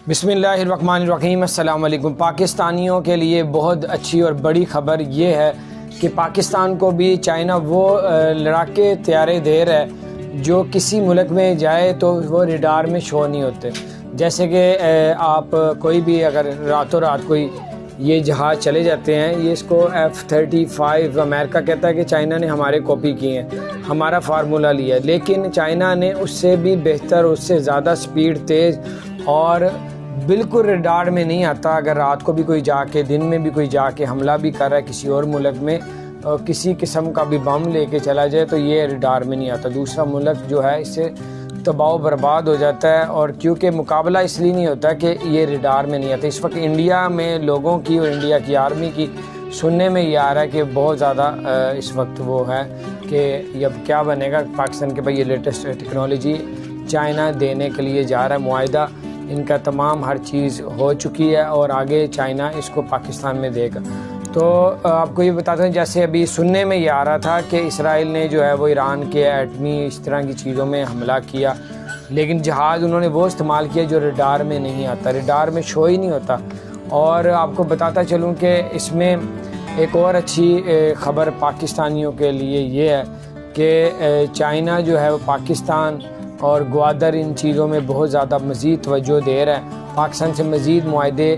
बिस्मिल्लाहिर्रहमानिर्रहीम। अस्सलाम वालेकुम। पाकिस्तानियों के लिए बहुत अच्छी और बड़ी ख़बर ये है कि पाकिस्तान को भी चाइना वो लड़ाके तैयारे दे रहा है जो किसी मुल्क में जाए तो वो रडार में शो नहीं होते। जैसे कि आप कोई भी अगर रातों रात कोई ये जहाज़ चले जाते हैं, ये इसको F-35 अमेरिका कहता है कि चाइना ने हमारे कॉपी किए हैं, हमारा फार्मूला लिया, लेकिन चाइना ने उससे भी बेहतर, उससे ज़्यादा स्पीड, तेज़ और बिल्कुल रडार में नहीं आता। अगर रात को भी कोई जाके, दिन में भी कोई जाके हमला भी कर रहा है किसी और मुल्क में और किसी किस्म का भी बम लेके चला जाए तो ये रडार में नहीं आता। दूसरा मुल्क जो है इससे तबाह बर्बाद हो जाता है। और क्योंकि मुकाबला इसलिए नहीं होता कि ये रडार में नहीं आता। इस वक्त इंडिया में लोगों की और इंडिया की आर्मी की सुनने में ये आ रहा है कि बहुत ज़्यादा इस वक्त वो है कि अब क्या बनेगा पाकिस्तान के भाई। ये लेटेस्ट टेक्नोलॉजी चाइना देने के लिए जा रहा है, मुआहिदा इनका तमाम हर चीज़ हो चुकी है और आगे चाइना इसको पाकिस्तान में देगा। तो आपको ये बताते हैं, जैसे अभी सुनने में ये आ रहा था कि इसराइल ने जो है वो ईरान के एटमी इस तरह की चीज़ों में हमला किया, लेकिन जहाज़ उन्होंने वो इस्तेमाल किया जो रडार में नहीं आता, रडार में शो ही नहीं होता। और आपको बताता चलूँ कि इसमें एक और अच्छी ख़बर पाकिस्तानियों के लिए ये है कि चाइना जो है वो पाकिस्तान और ग्वादर इन चीज़ों में बहुत ज़्यादा मज़ीद तवज्जो दे रहा है। पाकिस्तान से मज़ीद मुआहदे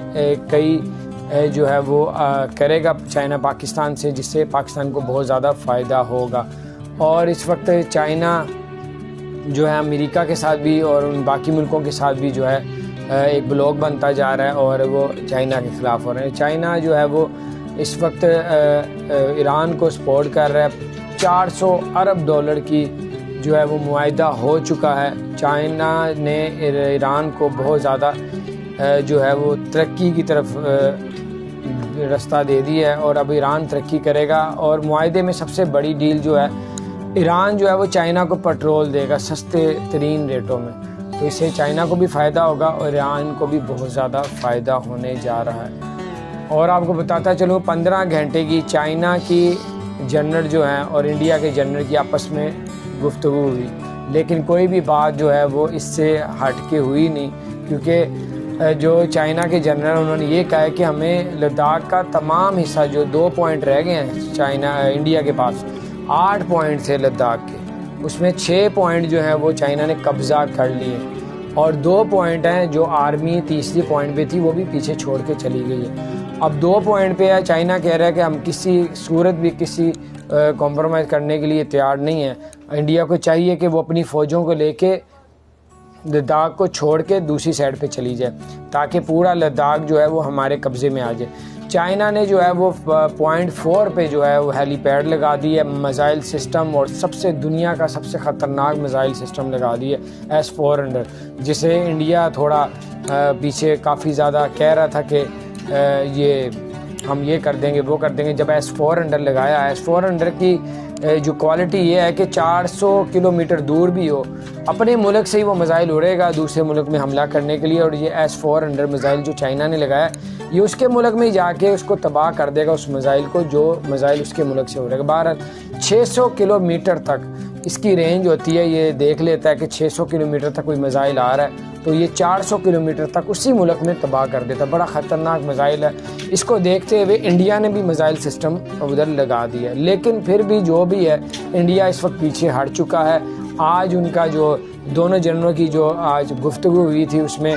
कई जो है वो करेगा चाइना पाकिस्तान से, जिससे पाकिस्तान को बहुत ज़्यादा फ़ायदा होगा। और इस वक्त चाइना जो है अमेरिका के साथ भी और उन बाकी मुल्कों के साथ भी जो है एक ब्लॉक बनता जा रहा है और वो चाइना के ख़िलाफ़ हो रहे हैं। चाइना जो है वो इस वक्त ईरान को सपोर्ट कर रहा है। 400 अरब डॉलर की जो है वो मुआहिदा हो चुका है। चाइना ने ईरान को बहुत ज़्यादा जो है वो तरक्की की तरफ रास्ता दे दिया है और अब ईरान तरक्की करेगा। और मुआहिदे में सबसे बड़ी डील जो है, ईरान जो है वो चाइना को पेट्रोल देगा सस्ते तरीन रेटों में, तो इससे चाइना को भी फ़ायदा होगा और ईरान को भी बहुत ज़्यादा फ़ायदा होने जा रहा है। और आपको बताता चलूँ 15 घंटे की चाइना की जनरल जो हैं और इंडिया के जनरल की आपस में गुफ्तगू हुई, लेकिन कोई भी बात जो है वो इससे हट के हुई नहीं। क्योंकि जो चाइना के जनरल उन्होंने ये कहा है कि हमें लद्दाख का तमाम हिस्सा, जो 2 पॉइंट रह गए हैं चाइना इंडिया के पास, 8 पॉइंट थे लद्दाख के, उसमें 6 पॉइंट जो हैं वो चाइना ने कब्ज़ा कर लिए और 2 पॉइंट हैं जो आर्मी तीसरी पॉइंट पे थी वो भी पीछे छोड़ के चली गई है। अब 2 पॉइंट पे है, चाइना कह रहा है कि हम किसी सूरत भी किसी कॉम्प्रोमाइज़ करने के लिए तैयार नहीं है। इंडिया को चाहिए कि वो अपनी फ़ौजों को लेके लद्दाख को छोड़ के दूसरी साइड पे चली जाए ताकि पूरा लद्दाख जो है वो हमारे कब्ज़े में आ जाए। चाइना ने जो है वो पॉइंट 4 पे जो है वो हेलीपैड लगा दी है, मिसाइल सिस्टम, और सबसे दुनिया का सबसे ख़तरनाक मिसाइल सिस्टम लगा दी है S-400, जिसे इंडिया थोड़ा पीछे काफ़ी ज़्यादा कह रहा था कि ये हम ये कर देंगे वो कर देंगे। जब S-400 लगाया, S-400 की जो क्वालिटी ये है कि 400 किलोमीटर दूर भी हो अपने मुल्क से ही वो मिसाइल उड़ेगा दूसरे मुल्क में हमला करने के लिए। और ये S-400 मिसाइल जो चाइना ने लगाया, ये उसके मुल्क में ही जाके उसको तबाह कर देगा, उस मिसाइल को, जो मिसाइल उसके मुल्क से उड़ेगा। 600 किलोमीटर तक इसकी रेंज होती है। ये देख लेता है कि 600 किलोमीटर तक कोई मिसाइल आ रहा है तो ये 400 किलोमीटर तक उसी मुल्क में तबाह कर देता है। बड़ा ख़तरनाक मिसाइल है। इसको देखते हुए इंडिया ने भी मिसाइल सिस्टम उधर लगा दिया, लेकिन फिर भी जो भी है इंडिया इस वक्त पीछे हट चुका है। आज उनका जो दोनों जनरलों की जो आज गुफ्तगू हुई थी उसमें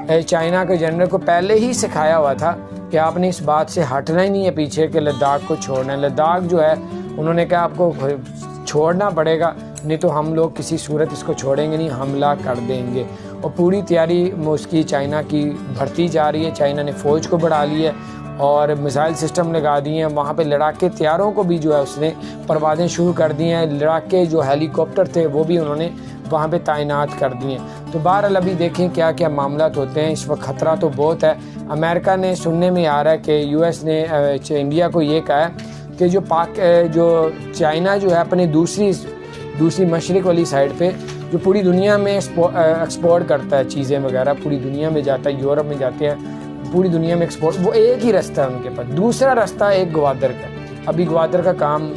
चाइना के जनरल को पहले ही सिखाया हुआ था कि आपने इस बात से हटना ही नहीं है पीछे कि लद्दाख को छोड़ना है। लद्दाख जो है उन्होंने कहा आपको छोड़ना पड़ेगा, नहीं तो हम लोग किसी सूरत इसको छोड़ेंगे नहीं, हमला कर देंगे। और पूरी तैयारी उसकी चाइना की बढ़ती जा रही है। चाइना ने फ़ौज को बढ़ा ली है और मिसाइल सिस्टम लगा दिए हैं। वहाँ पे लड़ाके तैयारों को भी जो है उसने परवाज़ें शुरू कर दी हैं। लड़ाके जो हेलीकॉप्टर थे वो भी उन्होंने वहाँ पे तैनात कर दिए। तो बहरहाल अभी देखें क्या क्या मामलात होते हैं। इस वक्त ख़तरा तो बहुत है। अमेरिका ने, सुनने में आ रहा है कि US ने इंडिया को ये कहा है कि जो चाइना जो है अपने दूसरी मशरिक़ वाली साइड पे जो पूरी दुनिया में एक्सपोर्ट करता है चीज़ें वगैरह, पूरी दुनिया में जाता है, यूरोप में जाते हैं, पूरी दुनिया में एक्सपोर्ट, वो एक ही रास्ता है उनके पास। दूसरा रास्ता एक ग्वादर का। अभी ग्वादर का काम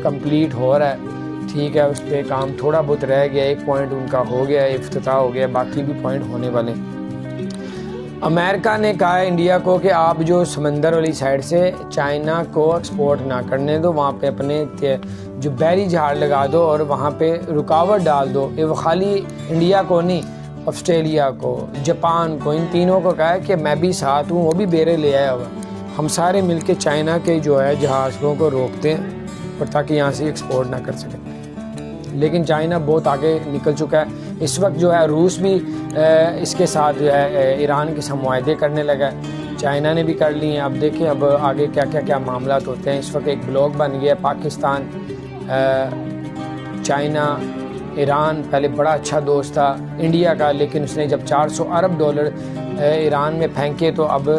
कंप्लीट हो रहा है, ठीक है, उस पर काम थोड़ा बहुत रह गया। 1 पॉइंट उनका हो गया, इफ्तिताह हो गया, बाकी भी पॉइंट होने वाले। अमेरिका ने कहा है इंडिया को कि आप जो समंदर वाली साइड से चाइना को एक्सपोर्ट ना करने दो, वहाँ पे अपने जो बहरी जहाज लगा दो और वहाँ पे रुकावट डाल दो। ये वो खाली इंडिया को नहीं, ऑस्ट्रेलिया को, जापान को, इन तीनों को कहा है कि मैं भी साथ हूँ, वो भी बेरे ले आया हुआ। हम सारे मिलके चाइना के जो है जहाज़ों को रोकते हैं और ताकि यहाँ से एक्सपोर्ट ना कर सकें। लेकिन चाइना बहुत आगे निकल चुका है। इस वक्त जो है रूस भी इसके साथ जो है ईरान के साथ मुआहदे करने लगा है। चाइना ने भी कर ली हैं। अब देखें अब आगे क्या मामला होते हैं। इस वक्त एक ब्लॉक बन गया पाकिस्तान चाइना ईरान पहले बड़ा अच्छा दोस्त था इंडिया का, लेकिन उसने जब 400 अरब डॉलर ईरान में फेंके तो अब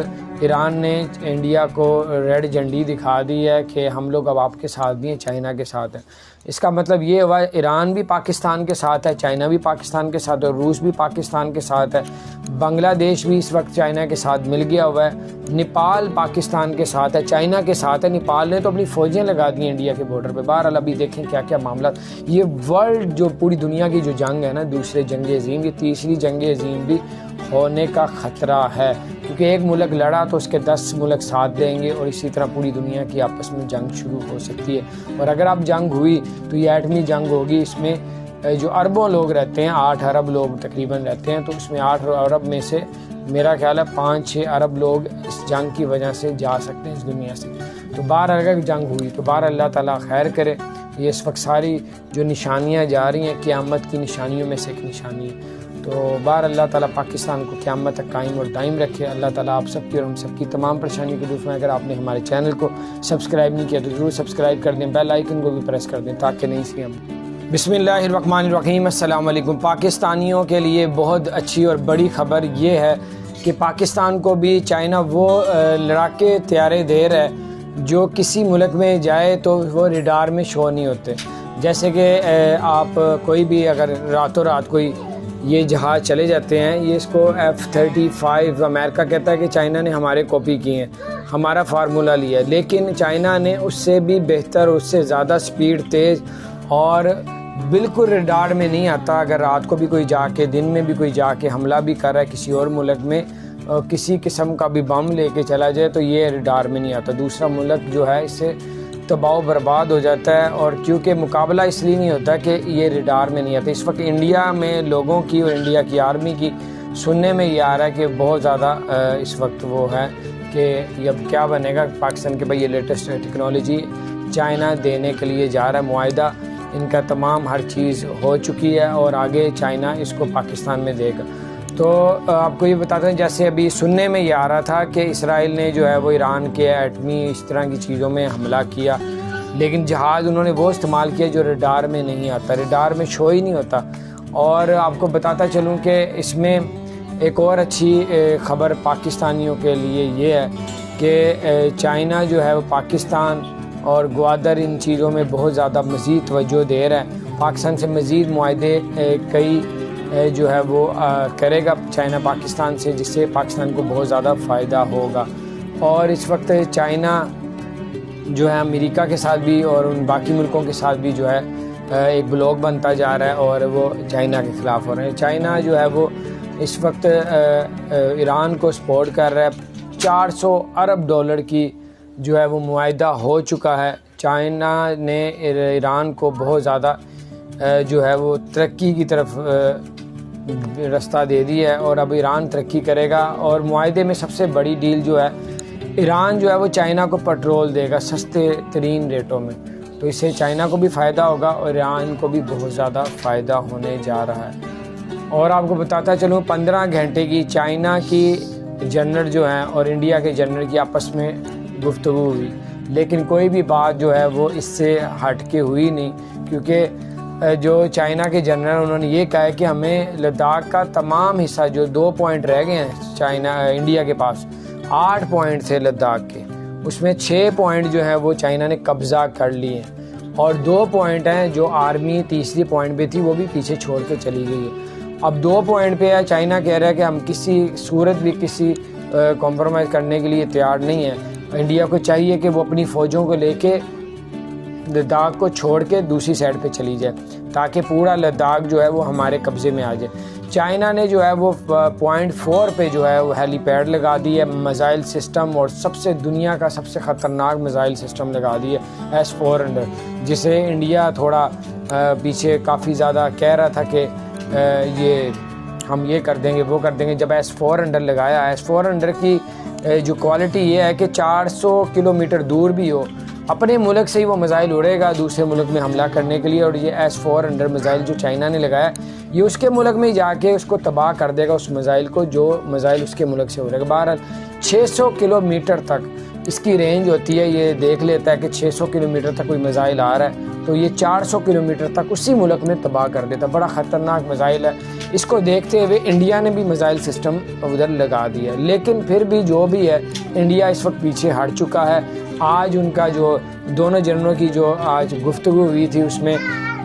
ईरान ने इंडिया को रेड झंडी दिखा दी है कि हम लोग अब आपके साथ भी हैं, चाइना के साथ हैं। इसका मतलब ये हुआ ईरान भी पाकिस्तान के साथ है, चाइना भी पाकिस्तान के साथ है, रूस भी पाकिस्तान के साथ है, बांग्लादेश भी इस वक्त चाइना के साथ मिल गया हुआ है, नेपाल पाकिस्तान के साथ है, चाइना के साथ है। नेपाल ने तो अपनी फ़ौजें लगा दी इंडिया के बॉर्डर पे। बहरहाल अभी देखें क्या मामला। ये वर्ल्ड जो पूरी दुनिया की जो जंग है ना, दूसरे जंग अज़ीम, ये तीसरी जंग अज़ीम भी होने का ख़तरा है, क्योंकि एक मुल्क लड़ा तो उसके 10 मुल्क साथ देंगे और इसी तरह पूरी दुनिया की आपस में जंग शुरू हो सकती है। और अगर अब जंग हुई तो ये एटमी जंग होगी। इसमें जो अरबों लोग रहते हैं, 8 अरब लोग तकरीबन रहते हैं, तो उसमें 8 अरब में से मेरा ख्याल है 5-6 अरब लोग इस जंग की वजह से जा सकते हैं इस दुनिया से। तो बाहर अगर जंग हुई तो बाहर अल्लाह ताला खैर करे। ये इस वक्त सारी जो निशानियाँ जा रही हैं क़यामत की निशानियों में से एक निशानी है। तो बाहर अल्लाह ताला पाकिस्तान को क़यामत तक कायम और दायम रखे। अल्लाह ताला आप सबकी और हम सबकी तमाम परेशानियों को दूर फरमाए। अगर आपने हमारे चैनल को सब्सक्राइब नहीं किया तो ज़रूर सब्सक्राइब कर दें, बेल आइकन को भी प्रेस कर दें ताकि नहीं सी हम। बिस्मिल्लाहिर्रहमानिर्रहीम, अस्सलाम वालेकुम। पाकिस्तानियों के लिए बहुत अच्छी और बड़ी खबर ये है कि पाकिस्तान को भी चाइना वो लड़ाके तैयारे दे रहा है जो किसी मुल्क में जाए तो वो रडार में शो नहीं होते। जैसे कि आप कोई भी अगर रातों रात कोई ये जहाज़ चले जाते हैं, ये इसको F-35 अमेरिका कहता है कि चाइना ने हमारे कॉपी किए हैं, हमारा फार्मूला लिया है, लेकिन चाइना ने उससे भी बेहतर, उससे ज़्यादा स्पीड, तेज़ और बिल्कुल रडार में नहीं आता। अगर रात को भी कोई जाके, दिन में भी कोई जाके हमला भी कर रहा है किसी और मुल्क में, किसी किस्म का भी बम लेके चला जाए तो ये रडार में नहीं आता। दूसरा मुल्क जो है इससे तबाह बर्बाद हो जाता है। और क्योंकि मुकाबला इसलिए नहीं होता कि ये रडार में नहीं आता। इस वक्त इंडिया में लोगों की और इंडिया की आर्मी की सुनने में ये आ रहा है कि बहुत ज़्यादा इस वक्त वो है कि अब क्या बनेगा पाकिस्तान के भाई। ये लेटेस्ट टेक्नोलॉजी चाइना देने के लिए जा रहा है, मुआहिदा इनका तमाम हर चीज़ हो चुकी है और आगे चाइना इसको पाकिस्तान में देगा। तो आपको ये बताते हैं, जैसे अभी सुनने में ये आ रहा था कि इसराइल ने जो है वो ईरान के एटमी इस तरह की चीज़ों में हमला किया, लेकिन जहाज़ उन्होंने वो इस्तेमाल किया जो रडार में नहीं आता, रडार में शो ही नहीं होता। और आपको बताता चलूँ कि इसमें एक और अच्छी ख़बर पाकिस्तानियों के लिए ये है कि चाइना जो है वो पाकिस्तान और ग्वादर इन चीज़ों में बहुत ज़्यादा मज़ीद तवज्जो दे रहा है। पाकिस्तान से मज़ीद मुआहदे कई जो है वो करेगा चाइना पाकिस्तान से, जिससे पाकिस्तान को बहुत ज़्यादा फ़ायदा होगा। और इस वक्त चाइना जो है अमेरिका के साथ भी और उन बाकी मुल्कों के साथ भी जो है एक ब्लॉक बनता जा रहा है और वो चाइना के ख़िलाफ़ हो रहे हैं। चाइना जो है वो इस वक्त ईरान को सपोर्ट कर रहा है। 400 अरब डॉलर की जो है वो मुआहिदा हो चुका है। चाइना ने ईरान को बहुत ज़्यादा जो है वो तरक्की की तरफ रास्ता दे दिया है और अब ईरान तरक्की करेगा। और मुआहिदे में सबसे बड़ी डील जो है, ईरान जो है वो चाइना को पेट्रोल देगा सस्ते तरीन रेटों में, तो इससे चाइना को भी फ़ायदा होगा और ईरान को भी बहुत ज़्यादा फ़ायदा होने जा रहा है। और आपको बताता चलूँ 15 घंटे की चाइना की जनरल जो हैं और इंडिया के जनरल की आपस में गुफ्तगू हुई, लेकिन कोई भी बात जो है वो इससे हट के हुई नहीं, क्योंकि जो चाइना के जनरल उन्होंने ये कहा है कि हमें लद्दाख का तमाम हिस्सा, जो 2 पॉइंट रह गए हैं चाइना इंडिया के पास, 8 पॉइंट थे लद्दाख के, उसमें 6 पॉइंट जो है वो चाइना ने कब्ज़ा कर लिए हैं और 2 पॉइंट हैं जो आर्मी तीसरी पॉइंट पे थी वो भी पीछे छोड़ के चली गई है। अब 2 पॉइंट पे है, चाइना कह रहा है कि हम किसी सूरत भी किसी कॉम्प्रोमाइज़ करने के लिए तैयार नहीं है। इंडिया को चाहिए कि वो अपनी फ़ौजों को लेके लद्दाख को छोड़ के दूसरी साइड पे चली जाए ताकि पूरा लद्दाख जो है वो हमारे कब्ज़े में आ जाए। चाइना ने जो है वो पॉइंट 4 पे जो है वो हेलीपैड लगा दी है, मिसाइल सिस्टम, और सबसे दुनिया का सबसे ख़तरनाक मिसाइल सिस्टम लगा दी है S-400, जिसे इंडिया थोड़ा पीछे काफ़ी ज़्यादा कह रहा था कि ये हम ये कर देंगे वो कर देंगे। जब S-400 लगाया, S-400 की जो क्वालिटी ये है कि 400 किलोमीटर दूर भी हो, अपने मुल्क से ही वो मिसाइल उड़ेगा दूसरे मुल्क में हमला करने के लिए। और ये S-400 मिसाइल जो चाइना ने लगाया, ये उसके मुल्क में जाके उसको तबाह कर देगा, उस मिसाइल को, जो मिसाइल उसके मुल्क से उड़ेगा। बहरहाल 600 किलोमीटर तक इसकी रेंज होती है। ये देख लेता है कि 600 किलोमीटर तक कोई मिसाइल आ रहा है तो ये 400 किलोमीटर तक उसी मुल्क में तबाह कर देता। बड़ा ख़तरनाक मिसाइल है। इसको देखते हुए इंडिया ने भी मिसाइल सिस्टम उधर लगा दिया, लेकिन फिर भी जो भी है, इंडिया इस वक्त पीछे हट चुका है। आज उनका जो दोनों जनरलों की जो आज गुफ्तगू हुई थी, उसमें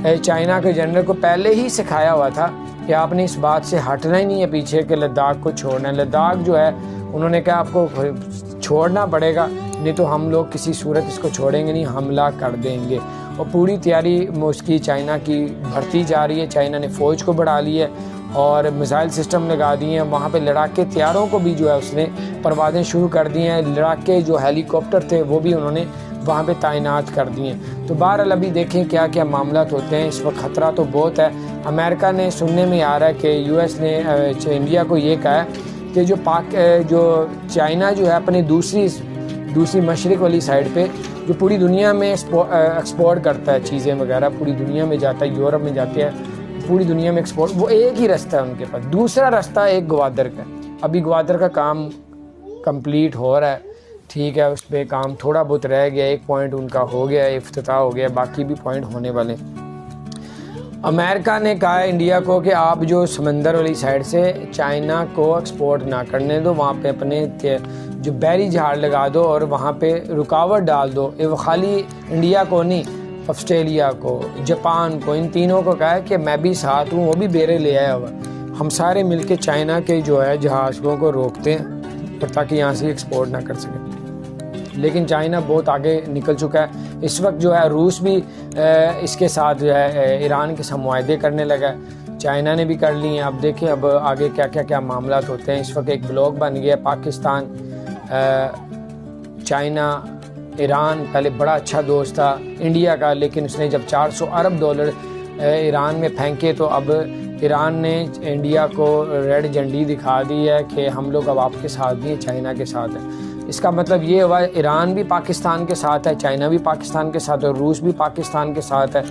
चाइना के जनरल को पहले ही सिखाया हुआ था कि आपने इस बात से हटना ही नहीं है पीछे कि लद्दाख को छोड़ना है। लद्दाख जो है उन्होंने कहा आपको छोड़ना पड़ेगा, नहीं तो हम लोग किसी सूरत इसको छोड़ेंगे नहीं, हमला कर देंगे। और पूरी तैयारी उसकी चाइना की भरती जा रही है। चाइना ने फ़ौज को बढ़ा ली है और मिसाइल सिस्टम लगा दिए हैं। वहाँ पे लड़ाके तैयारों को भी जो है उसने परवाज़ें शुरू कर दी हैं। लड़ाके जो हेलीकॉप्टर थे वो भी उन्होंने वहाँ पे तैनात कर दिए। तो बहरहाल अभी देखें क्या क्या मामला होते हैं। इस वक्त ख़तरा तो बहुत है। अमेरिका ने सुनने में आ रहा है कि US ने इंडिया को ये कहा है कि जो चाइना जो है अपने दूसरी मशरिक़ वाली साइड पे जो पूरी दुनिया में एक्सपोर्ट करता है चीज़ें वगैरह, पूरी दुनिया में जाता है, यूरोप में जाते हैं, पूरी दुनिया में एक्सपोर्ट, वो एक ही रास्ता है उनके पास। दूसरा रास्ता एक ग्वादर का। अभी ग्वादर का काम कंप्लीट हो रहा है, ठीक है, उस पर काम थोड़ा बहुत रह गया। एक पॉइंट उनका हो गया, इफ्तिताह हो गया, बाकी भी पॉइंट होने वाले। अमेरिका ने कहा है इंडिया को कि आप जो समंदर वाली साइड से चाइना को एक्सपोर्ट ना करने दो, वहाँ पे अपने जो बैरी जहाज लगा दो और वहाँ पे रुकावट डाल दो। ये वो खाली इंडिया को नहीं, ऑस्ट्रेलिया को, जापान को, इन तीनों को कहा है कि मैं भी साथ हूँ, वो भी बेरे ले आया हुआ, हम सारे मिलके चाइना के जो है जहाज़ों को रोकते हैं पर ताकि यहाँ से एक्सपोर्ट ना कर सकें। लेकिन चाइना बहुत आगे निकल चुका है। इस वक्त जो है रूस भी इसके साथ जो है ईरान के साथ मुआहदे करने लगा है। चाइना ने भी कर लिए हैं। अब देखें अब आगे क्या क्या क्या मामला होते हैं। इस वक्त एक ब्लॉक बन गया पाकिस्तान चाइना ईरान। पहले बड़ा अच्छा दोस्त था इंडिया का, लेकिन उसने जब 400 अरब डॉलर ईरान में फेंके तो अब ईरान ने इंडिया को रेड झंडी दिखा दी है कि हम लोग अब आपके साथ नहीं, चाइना के साथ है। इसका मतलब ये हुआ ईरान भी पाकिस्तान के साथ है, चाइना भी पाकिस्तान के साथ है, रूस भी पाकिस्तान के साथ है,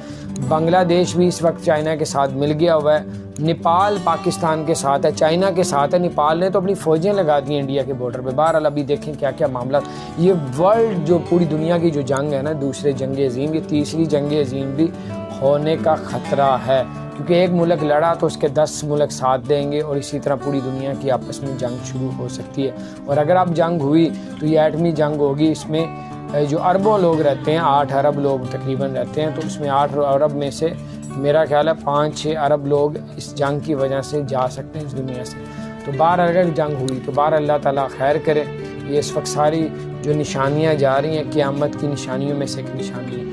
बांग्लादेश भी इस वक्त चाइना के साथ मिल गया हुआ है, नेपाल पाकिस्तान के साथ है, चाइना के साथ है। नेपाल ने तो अपनी फ़ौजें लगा दी इंडिया के बॉर्डर पे। बहरहाल अभी देखें क्या क्या मामला। ये वर्ल्ड जो पूरी दुनिया की जो जंग है ना, दूसरे जंग अजीम, ये तीसरी जंग अजीम भी होने का ख़तरा है, क्योंकि एक मुल्क लड़ा तो उसके 10 मुल्क साथ देंगे और इसी तरह पूरी दुनिया की आपस में जंग शुरू हो सकती है। और अगर अब जंग हुई तो ये एटमी जंग होगी। इसमें जो अरबों लोग रहते हैं, 8 अरब लोग तकरीबन रहते हैं, तो उसमें 8 अरब में से मेरा ख्याल है 5-6 अरब लोग इस जंग की वजह से जा सकते हैं इस दुनिया से। तो बार अगर जंग हुई तो बार अल्लाह ताला खैर करे। ये इस वक्त सारी जो निशानियाँ जा रही हैं क़यामत की निशानियों में से एक निशानी है।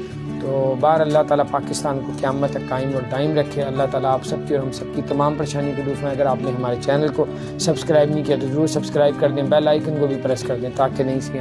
तो बार अल्लाह ताला पाकिस्तान को क़यामत तक कायम और दायम रखे। अल्लाह ताला आप सबकी और हम सबकी तमाम परेशानियों को दूर फरमाए। अगर आपने हमारे चैनल को सब्सक्राइब नहीं किया तो ज़रूर सब्सक्राइब कर दें, बेल आइकन को भी प्रेस कर दें ताकि नहीं सी